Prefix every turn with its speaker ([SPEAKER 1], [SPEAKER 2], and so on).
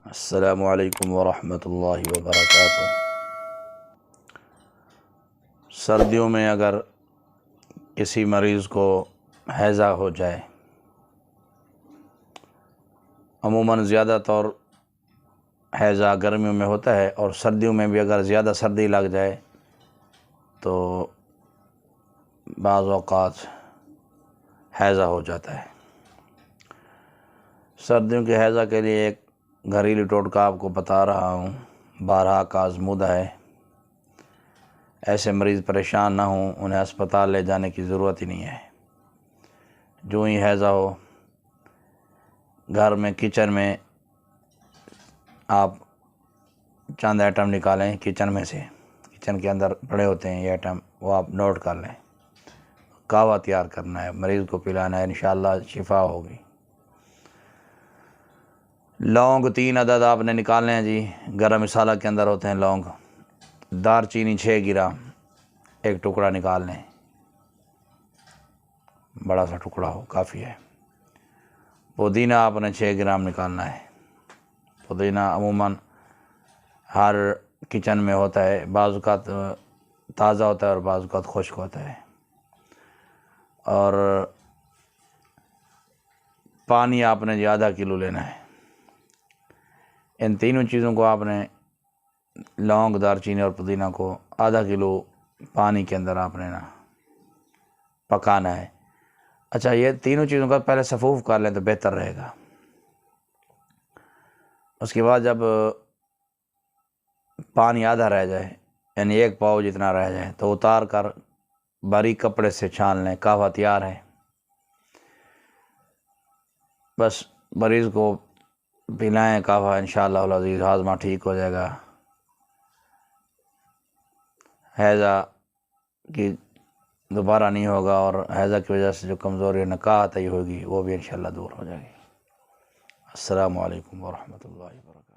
[SPEAKER 1] السلام علیکم ورحمۃ اللہ وبرکاتہ۔ سردیوں میں اگر کسی مریض کو ہیضہ ہو جائے، عموماً زیادہ طور ہیضہ گرمیوں میں ہوتا ہے، اور سردیوں میں بھی اگر زیادہ سردی لگ جائے تو بعض اوقات ہیضہ ہو جاتا ہے۔ سردیوں کے ہیضہ کے لیے ایک گھریلو ٹوٹکا آپ کو بتا رہا ہوں، بارہا کا آزمودہ ہے۔ ایسے مریض پریشان نہ ہوں، انہیں اسپتال لے جانے کی ضرورت ہی نہیں ہے۔ جو ہی ہیضہ ہو، گھر میں کچن میں آپ چند آئٹم نکالیں کچن میں سے، کچن کے اندر پڑے ہوتے ہیں یہ آئٹم، وہ آپ نوٹ کر لیں۔ کہوہ تیار کرنا ہے، مریض کو پلانا ہے، انشاءاللہ شفا ہوگی۔ لونگ 3 عدد آپ نے نکالنے ہیں جی، گرم مسالہ کے اندر ہوتے ہیں لونگ۔ دار چینی 6 گرام، ایک ٹکڑا نکال لیں، بڑا سا ٹکڑا ہو کافی ہے۔ پودینہ آپ نے 6 گرام نکالنا ہے۔ پودینہ عموماً ہر کچن میں ہوتا ہے، بعض اوقات تازہ ہوتا ہے اور بعض اوقات خشک ہوتا ہے۔ اور پانی آپ نے آدھا کلو لینا ہے۔ ان تینوں چیزوں کو آپ نے، لونگ، دار چینی اور پودینہ کو آدھا کلو پانی کے اندر آپ نے پکانا ہے۔ اچھا، یہ تینوں چیزوں کا پہلے سفوف کر لیں تو بہتر رہے گا۔ اس کے بعد جب پانی آدھا رہ جائے، یعنی 1 پاؤ جتنا رہ جائے، تو اتار کر باریک کپڑے سے چھان لیں۔ کہوہ تیار ہے، بس مریض کو پلائیں کہوہ، انشاءاللہ العزیز ہاضمہ ٹھیک ہو جائے گا۔ ہیضہ کی دوبارہ نہیں ہوگا، اور ہیضہ کی وجہ سے جو کمزوری نکاحت ہوگی وہ بھی انشاءاللہ دور ہو جائے گی۔ السلام علیکم ورحمۃ اللہ وبرکاتہ۔